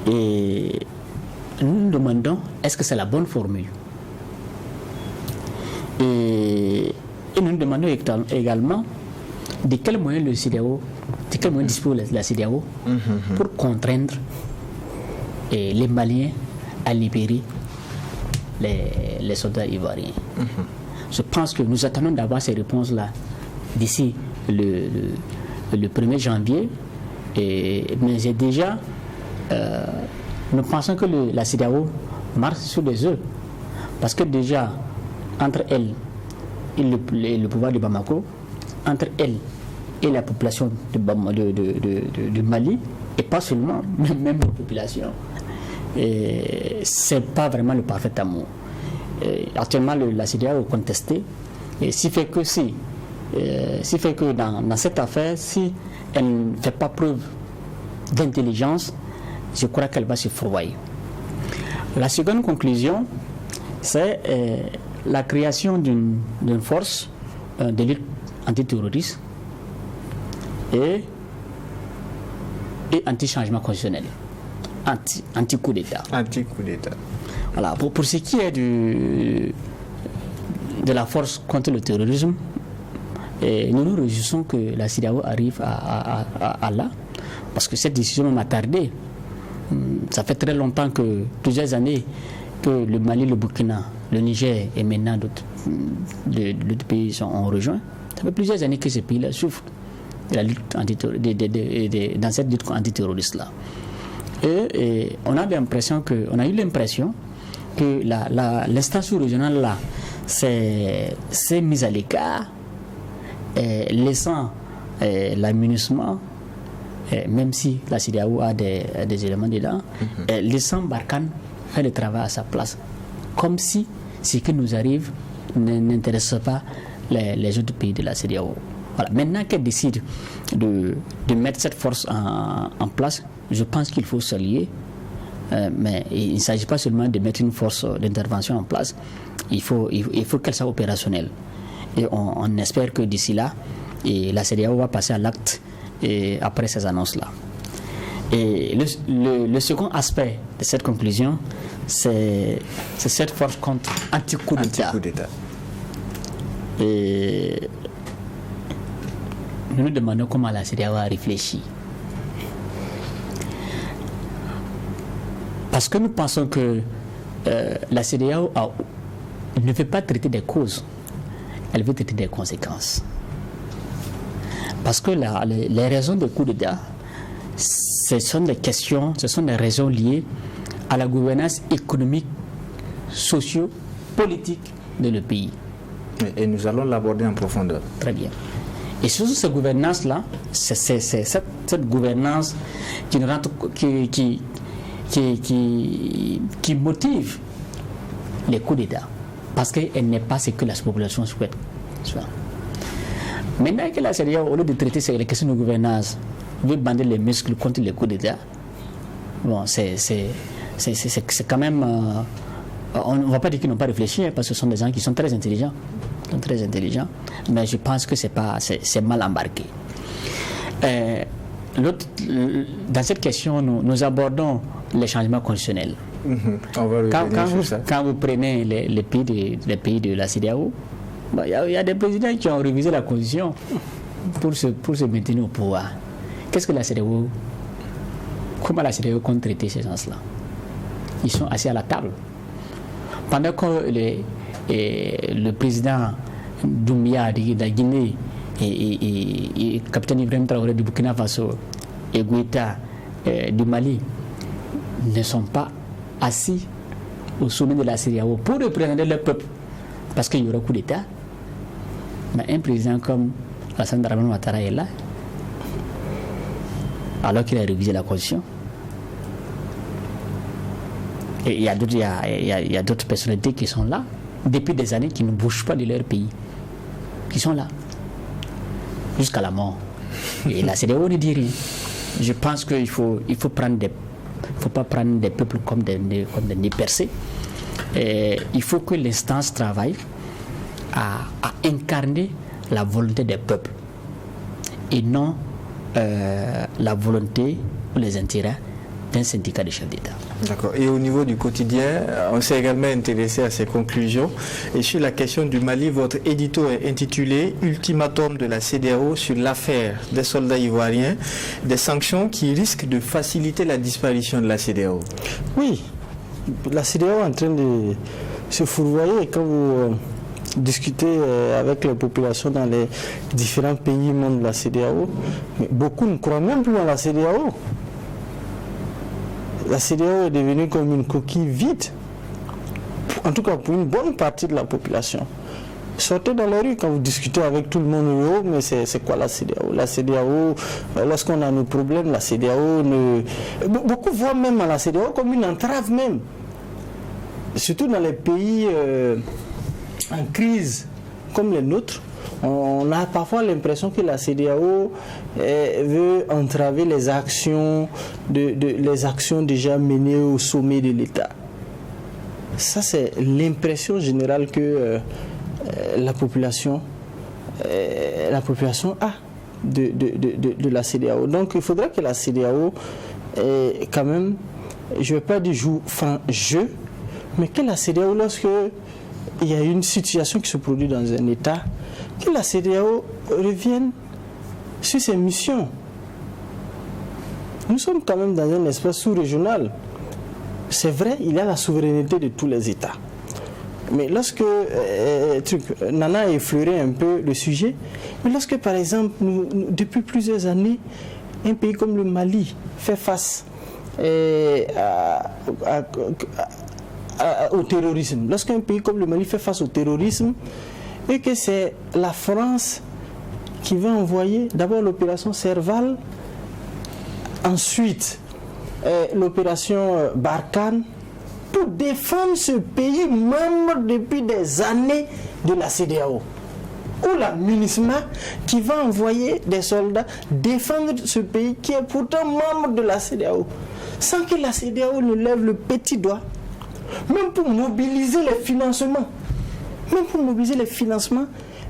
Et nous nous demandons, est-ce que c'est la bonne formule? Et nous nous demandons également de quels moyens dispose la CEDEAO pour contraindre les Maliens à libérer les soldats ivoiriens. Je pense que nous attendons d'avoir ces réponses-là d'ici le 1er janvier. Mais j'ai déjà... nous pensons que la CEDEAO marche sur des œufs. Parce que déjà, entre elle et le pouvoir de Bamako, entre elle et la population de Mali, et pas seulement, même la population, c'est pas vraiment le parfait amour. Actuellement, la CEDEAO est contestée, et ce fait que dans cette affaire, si elle ne fait pas preuve d'intelligence, je crois qu'elle va se fourvoyer. La seconde conclusion, c'est la création d'une force de lutte antiterroriste et anti-changement constitutionnel, anti-coup d'État. Anti-coup d'État. Voilà, pour ce qui est de la force contre le terrorisme, nous nous réjouissons que la CEDEAO arrive à là, parce que cette décision m'a tardé. Ça fait très longtemps, plusieurs années, que le Mali, le Burkina, le Niger et maintenant d'autres pays ont rejoint. Ça fait plusieurs années que ces pays-là souffrent de la lutte dans cette lutte antiterroriste-là. Et on a eu l'impression que l'instance sous-régionale-là s'est mise à l'écart, laissant l'amunissement, même si la CEDEAO a des éléments dedans, laissant Barkhane faire le travail à sa place, comme si ce qui nous arrive n'intéresse pas les autres pays de la CEDEAO. Voilà. Maintenant qu'elle décide de mettre cette force en place, je pense qu'il faut s'allier, mais il ne s'agit pas seulement de mettre une force d'intervention en place, il faut qu'elle soit opérationnelle. Et on espère que d'ici là, la CEDEAO va passer à l'acte après ces annonces-là. Et le second aspect de cette conclusion, c'est cette force contre anti-coup d'État. Et nous nous demandons comment la CEDEAO a réfléchi. Parce que nous pensons que la CEDEAO ne veut pas traiter des causes. elle veut traiter des conséquences. Parce que les raisons des coups d'État, ce sont des questions, ce sont des raisons liées à la gouvernance économique, socio-politique de le pays. Et nous allons l'aborder en profondeur. Très bien. Et surtout cette gouvernance-là, c'est cette gouvernance qui motive les coups d'État. Parce qu'elle n'est pas ce que la population souhaite. Maintenant que la CEDEAO, au lieu de traiter les questions de gouvernance, veut bander les muscles contre les coups d'État, bon, c'est quand même... on ne va pas dire qu'ils n'ont pas réfléchi, parce que ce sont des gens qui sont très intelligents. Mais je pense que c'est mal embarqué. Dans cette question, nous abordons les changements constitutionnels. On va revenir sur ça. Quand vous prenez les pays de la CEDEAO, il y a des présidents qui ont révisé la constitution pour se maintenir au pouvoir. Qu'est-ce que la CEDEAO, comment la CEDEAO compte traiter ces gens-là? Ils sont assis à la table. Pendant que le président Doumbia de la Guinée et le capitaine Ibrahim Traoré du Burkina Faso et Goïta du Mali ne sont pas assis au sommet de la CEDEAO pour représenter le peuple, parce qu'il y aura coup d'État, mais un président comme Alassane Dramane Ouattara est là, alors qu'il a révisé la constitution. Et il y a d'autres personnalités qui sont là depuis des années, qui ne bougent pas de leur pays, qui sont là jusqu'à la mort. Et la CEDEAO ne dit rien. Je pense qu'il faut pas prendre des peuples comme des nids percés. Il faut que l'instance travaille à incarner la volonté des peuples et non la volonté ou les intérêts d'un syndicat de chefs d'État. D'accord. Et au niveau du quotidien, on s'est également intéressé à ces conclusions. Et sur la question du Mali, votre édito est intitulé « Ultimatum de la CEDEAO sur l'affaire des soldats ivoiriens, des sanctions qui risquent de faciliter la disparition de la CEDEAO ». Oui, la CEDEAO est en train de se fourvoyer. Quand vous discutez avec les populations dans les différents pays membres de la CEDEAO, beaucoup ne croient même plus à la CEDEAO. La CEDEAO est devenue comme une coquille vide, en tout cas pour une bonne partie de la population. Sortez dans la rue quand vous discutez avec tout le monde, mais c'est quoi la CEDEAO? La CEDEAO, lorsqu'on a nos problèmes, la CEDEAO beaucoup voient même à la CEDEAO comme une entrave même. Surtout dans les pays en crise comme les nôtres. On a parfois l'impression que la CEDEAO veut entraver les actions déjà menées au sommet de l'État. Ça, c'est l'impression générale que la population a de la CEDEAO. Donc, il faudrait que la CEDEAO, quand même, je ne vais pas dire joue franc jeu, mais que la CEDEAO, lorsque il y a une situation qui se produit dans un État, que la CEDEAO revienne sur ses missions. Nous sommes quand même dans un espace sous-régional. C'est vrai, il y a la souveraineté de tous les États. Mais lorsque Nana a effleuré un peu le sujet, mais lorsque par exemple, depuis plusieurs années, un pays comme le Mali fait face au terrorisme, lorsqu'un pays comme le Mali fait face au terrorisme, et que c'est la France qui va envoyer d'abord l'opération Serval, ensuite l'opération Barkhane, pour défendre ce pays membre depuis des années de la CEDEAO. Ou la MINUSMA qui va envoyer des soldats défendre ce pays qui est pourtant membre de la CEDEAO, sans que la CEDEAO ne lève le petit doigt, même pour mobiliser les financements.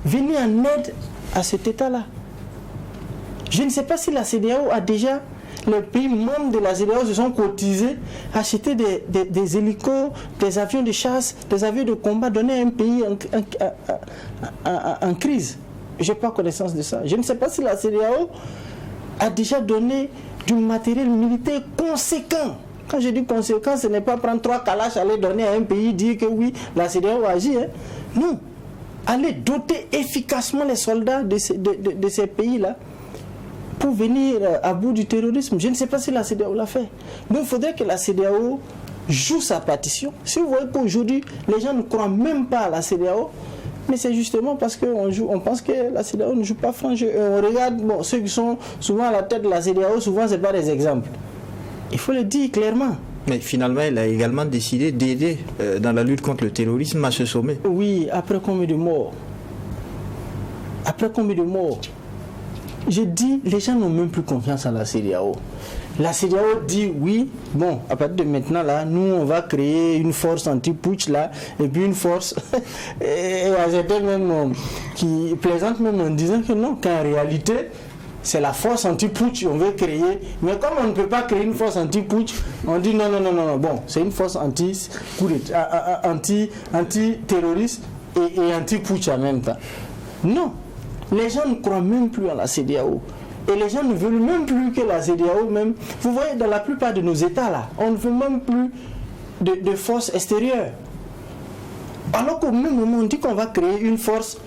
Venir en aide à cet État-là. Je ne sais pas si la CEDEAO a déjà, les pays membres de la CEDEAO se sont cotisés, acheter des hélicos, des avions de chasse, des avions de combat, donner à un pays en crise. Je n'ai pas connaissance de ça. Je ne sais pas si la CEDEAO a déjà donné du matériel militaire conséquent. Quand je dis conséquent, ce n'est pas prendre 3 calaches, aller donner à un pays, dire que oui, la CEDEAO agit. Non. aller doter efficacement les soldats de ces pays-là pour venir à bout du terrorisme. Je ne sais pas si la CEDEAO l'a fait. Donc il faudrait que la CEDEAO joue sa partition. Si vous voyez qu'aujourd'hui, les gens ne croient même pas à la CEDEAO, mais c'est justement parce qu'on pense que la CEDEAO ne joue pas franc jeu. On regarde ceux qui sont souvent à la tête de la CEDEAO, souvent ce n'est pas des exemples. Il faut le dire clairement. Mais finalement, elle a également décidé d'aider dans la lutte contre le terrorisme à ce sommet. Oui, après combien de morts? Après combien de morts? Je dis, les gens n'ont même plus confiance en la CEDEAO. La CEDEAO dit oui, bon, à partir de maintenant, là, nous, on va créer une force anti-putsch, là, et puis une force, et il y a certains même qui plaisantent même en disant que non, qu'en réalité, c'est la force anti-putsch qu'on veut créer, mais comme on ne peut pas créer une force anti-putsch, on dit non, bon, c'est une force anti-terroriste et anti-putsch en même temps. Non. Les gens ne croient même plus à la CEDEAO. Et les gens ne veulent même plus que la CEDEAO même. Vous voyez, dans la plupart de nos États, là, on ne veut même plus de force extérieure. Alors qu'au même moment, on dit qu'on va créer une force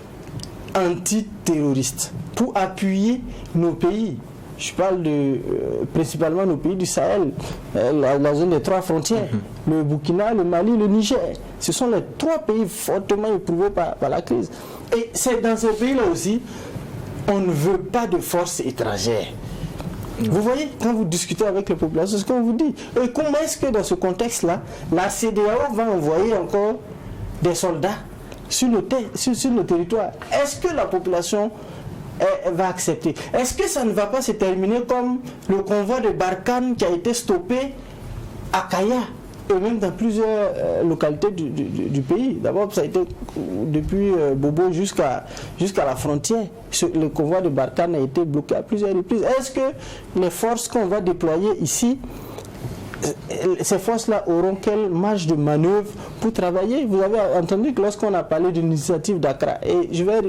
antiterroriste pour appuyer nos pays. Je parle principalement nos pays du Sahel, la zone des 3 frontières, le Burkina, le Mali, le Niger. Ce sont les 3 pays fortement éprouvés par la crise. Et c'est dans ces pays-là aussi, on ne veut pas de force étrangère. Vous voyez, quand vous discutez avec les populations, c'est ce qu'on vous dit. Et comment est-ce que dans ce contexte-là, la CEDEAO va envoyer encore des soldats sur le territoire? Est-ce que la population va accepter? Est-ce que ça ne va pas se terminer comme le convoi de Barkhane qui a été stoppé à Kaya et même dans plusieurs localités du pays? D'abord, ça a été depuis Bobo jusqu'à la frontière. Le convoi de Barkhane a été bloqué à plusieurs reprises. Est-ce que les forces qu'on va déployer ici, ces forces-là auront quelle marge de manœuvre pour travailler? Vous avez entendu que lorsqu'on a parlé d'une initiative d'Accra, et je vais...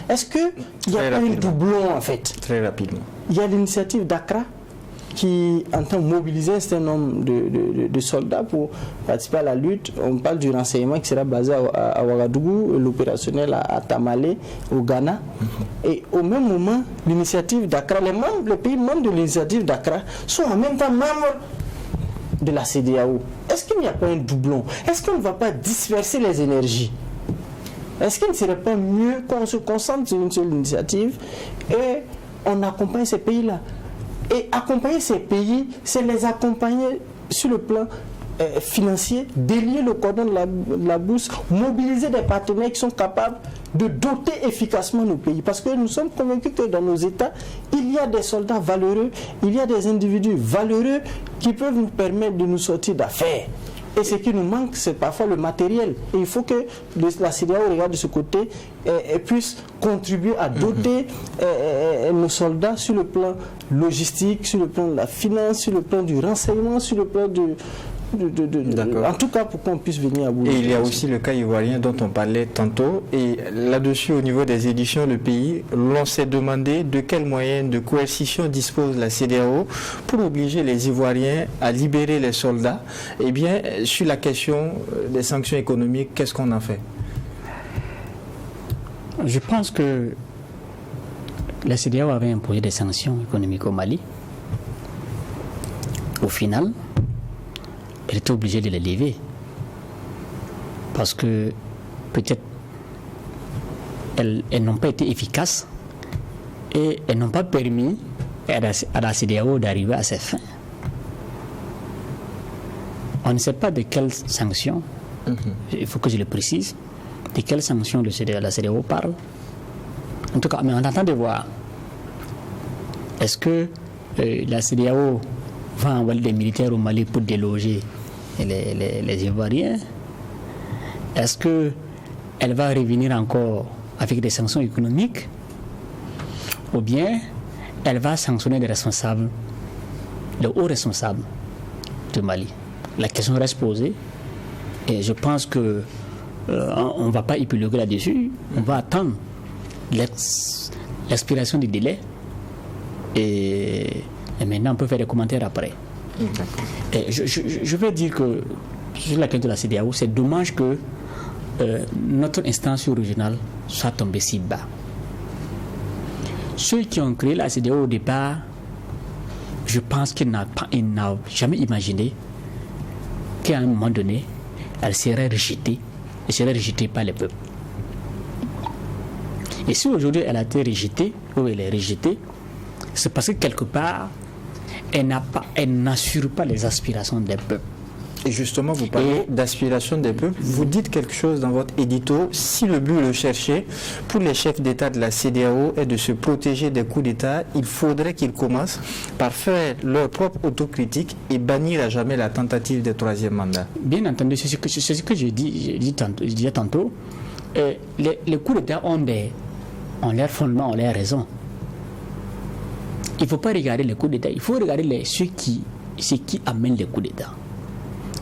est-ce qu'il n'y a pas un doublon en fait? Très rapidement. Il y a l'initiative d'Accra qui entend mobiliser un certain nombre de soldats pour participer à la lutte. On parle du renseignement qui sera basé à Ouagadougou, l'opérationnel à Tamale, au Ghana. Et au même moment, l'initiative d'Accra, les pays membres de l'initiative d'Accra sont en même temps membres de la CEDEAO. Est-ce qu'il n'y a pas un doublon? Est-ce qu'on ne va pas disperser les énergies? Est-ce qu'il ne serait pas mieux qu'on se concentre sur une seule initiative et on accompagne ces pays-là? Et accompagner ces pays, c'est les accompagner sur le plan financier, délier le cordon de la bourse, mobiliser des partenaires qui sont capables de doter efficacement nos pays. Parce que nous sommes convaincus que dans nos États, il y a des soldats valeureux, il y a des individus valeureux qui peuvent nous permettre de nous sortir d'affaires. Et ce qui nous manque, c'est parfois le matériel. Et il faut que la CEDEAO regarde de ce côté et puisse contribuer à doter nos soldats sur le plan logistique, sur le plan de la finance, sur le plan du renseignement, sur le plan en tout cas pour qu'on puisse venir à bout. Et il y a aussi le cas ivoirien dont on parlait tantôt. Et là-dessus, au niveau des éditions Le Pays, l'on s'est demandé de quels moyens de coercition dispose la CEDEAO pour obliger les Ivoiriens à libérer les soldats. Eh bien, sur la question des sanctions économiques, qu'est-ce qu'on en fait? Je pense que la CEDEAO avait imposé des sanctions économiques au Mali. Au final, elle était obligée de les lever parce que peut-être elles n'ont pas été efficaces et elles n'ont pas permis à la CEDEAO d'arriver à ses fins. On ne sait pas de quelles sanctions, il faut que je le précise, de quelles sanctions la CEDEAO parle. En tout cas, mais on attend de voir. Est-ce que la CEDEAO va envoyer des militaires au Mali pour déloger les Ivoiriens? Est-ce qu'elle va revenir encore avec des sanctions économiques? Ou bien elle va sanctionner les responsables, les hauts responsables du Mali? La question reste posée et je pense que on ne va pas épiloguer là-dessus. On va attendre l'expiration du délai et maintenant on peut faire des commentaires après. Et je vais dire que sur la question de la CEDEAO, c'est dommage que notre instance régionale soit tombée si bas. Ceux qui ont créé la CEDEAO au départ, je pense qu'ils n'ont jamais imaginé qu'à un moment donné, elle serait rejetée par les peuples. Et si aujourd'hui elle a été rejetée, ou elle est rejetée, c'est parce que quelque part, elle n'assure pas les aspirations des peuples. Et justement, vous parlez d'aspiration des peuples. Vous dites quelque chose dans votre édito. Si le but recherché pour les chefs d'État de la CEDEAO est de se protéger des coups d'État, il faudrait qu'ils commencent par faire leur propre autocritique et bannir à jamais la tentative de troisième mandat. Bien entendu, c'est ce que je disais tantôt. Les coups d'État ont leurs fondements, ont leurs raisons. Il ne faut pas regarder les coups d'État, il faut regarder ce qui amène les coups d'État.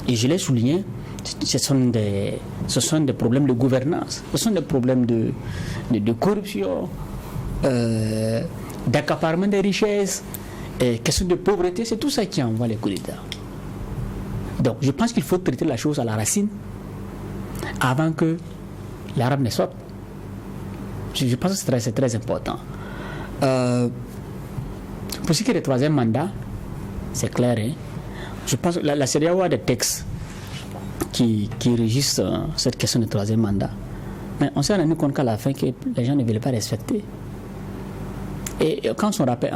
Et je l'ai souligné, ce sont des problèmes de gouvernance, ce sont des problèmes de corruption, d'accaparement des richesses, question de pauvreté, c'est tout ça qui envoie les coups d'État. Donc je pense qu'il faut traiter la chose à la racine avant que l'arabe ne sorte. Je pense que c'est très important. Pour ce qui est du troisième mandat, c'est clair, hein? Je pense que la CEDEAO a des textes qui régissent cette question du troisième mandat. Mais on s'est rendu compte qu'à la fin, que les gens ne veulent pas respecter. Et quand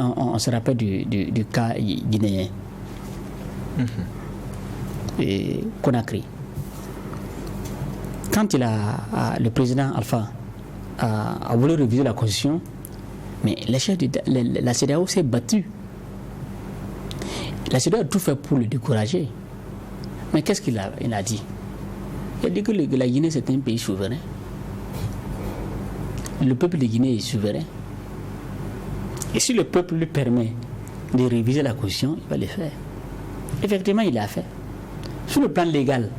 on se rappelle du cas guinéen, et Conakry, quand le président Alpha a voulu réviser la constitution, mais la CEDEAO s'est battue. La CEDEAO a tout fait pour le décourager. Mais qu'est-ce qu'il a dit? Il a dit que la Guinée, c'est un pays souverain. Le peuple de Guinée est souverain. Et si le peuple lui permet de réviser la constitution, il va le faire. Effectivement, il l'a fait. Sur le plan légal,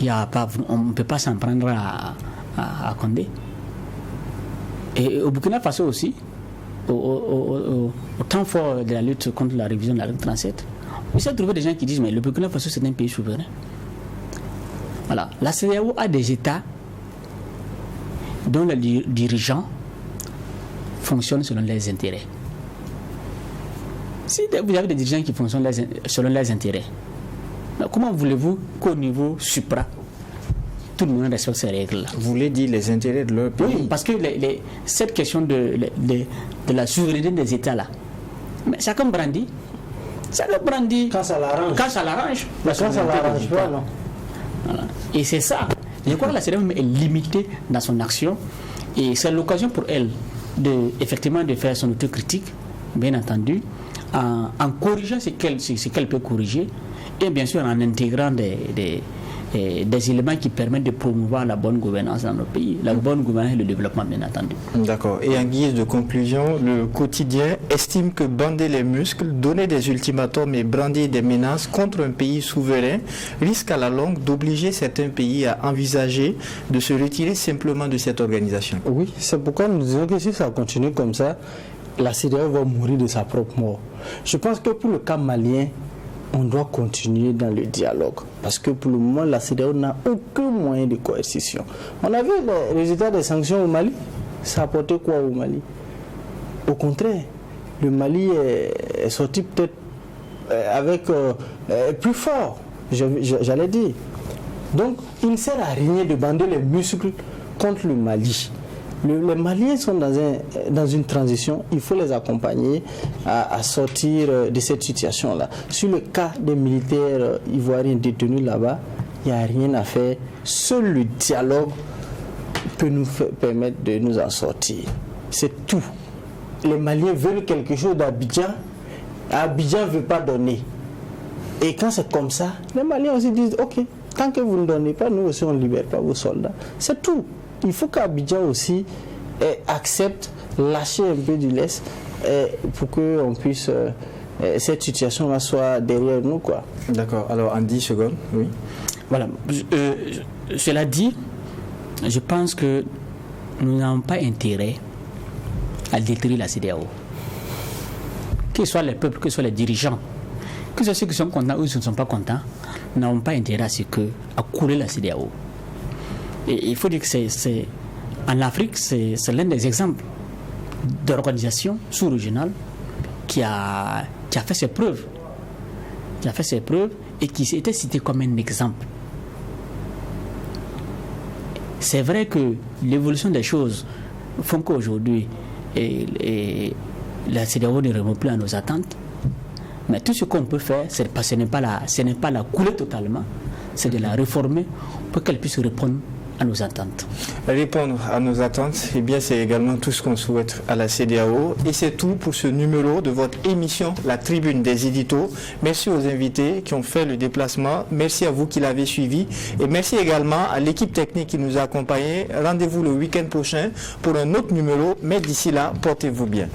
on ne peut pas s'en prendre à Condé. Et au Burkina Faso aussi, au temps fort de la lutte contre la révision de la règle 37, il s'est trouvé des gens qui disent mais le Burkina Faso c'est un pays souverain. Voilà. La CEDEAO a des États dont les dirigeants fonctionnent selon leurs intérêts. Si vous avez des dirigeants qui fonctionnent selon leurs intérêts, comment voulez-vous qu'au niveau supra tout le monde respecte ces règles-là? Vous voulez dire les intérêts de leur pays? Oui, parce que cette question de la souveraineté des États-là, mais chacun brandit. Quand ça l'arrange. Quand ça l'arrange. Mais quand ça l'arrange pas, non. Voilà. Et c'est ça. Je crois que la CEDEAO est limitée dans son action. Et c'est l'occasion pour elle effectivement de faire son autocritique, bien entendu, en corrigeant ce qu'elle peut corriger. Et bien sûr en intégrant des éléments qui permettent de promouvoir la bonne gouvernance dans nos pays, la bonne gouvernance et le développement, bien entendu. D'accord. Et en guise de conclusion, le quotidien estime que bander les muscles, donner des ultimatums et brandir des menaces contre un pays souverain risque à la longue d'obliger certains pays à envisager de se retirer simplement de cette organisation. Oui, c'est pourquoi nous disons que si ça continue comme ça, la CEDEAO va mourir de sa propre mort. Je pense que pour le cas malien, on doit continuer dans le dialogue. Parce que pour le moment, la CEDEAO n'a aucun moyen de coercition. On a vu les résultats des sanctions au Mali. Ça a apporté quoi au Mali? Au contraire, le Mali est sorti peut-être avec plus fort, j'allais dire. Donc, il ne sert à rien de bander les muscles contre le Mali. Les Maliens sont dans une transition, il faut les accompagner à sortir de cette situation-là. Sur le cas des militaires ivoiriens détenus là-bas, il n'y a rien à faire. Seul le dialogue peut nous permettre de nous en sortir. C'est tout. Les Maliens veulent quelque chose d'Abidjan, Abidjan ne veut pas donner. Et quand c'est comme ça, les Maliens aussi disent, ok, tant que vous ne donnez pas, nous aussi on ne libère pas vos soldats. C'est tout. Il faut qu'Abidjan aussi accepte, lâcher un peu du lest pour qu'on puisse, cette situation-là soit derrière nous, quoi. D'accord. Alors en 10 secondes, oui. Voilà. Cela dit, je pense que nous n'avons pas intérêt à détruire la CEDEAO. Que ce soit les peuples, que ce soit les dirigeants, que ce soit ceux qui sont contents ou ceux qui ne sont pas contents, nous n'avons pas intérêt à couler la CEDEAO. Et il faut dire que en Afrique, c'est l'un des exemples d'organisation sous-régionale qui a fait ses preuves. Qui a fait ses preuves et qui s'était cité comme un exemple. C'est vrai que l'évolution des choses font qu'aujourd'hui, la CEDEAO ne répond plus à nos attentes. Mais tout ce qu'on peut faire, ce n'est pas la couler totalement, c'est de la réformer pour qu'elle puisse répondre à nos attentes. Répondre à nos attentes, eh bien, c'est également tout ce qu'on souhaite à la CEDEAO. Et c'est tout pour ce numéro de votre émission, La Tribune des éditos. Merci aux invités qui ont fait le déplacement. Merci à vous qui l'avez suivi. Et merci également à l'équipe technique qui nous a accompagnés. Rendez-vous le week-end prochain pour un autre numéro. Mais d'ici là, portez-vous bien.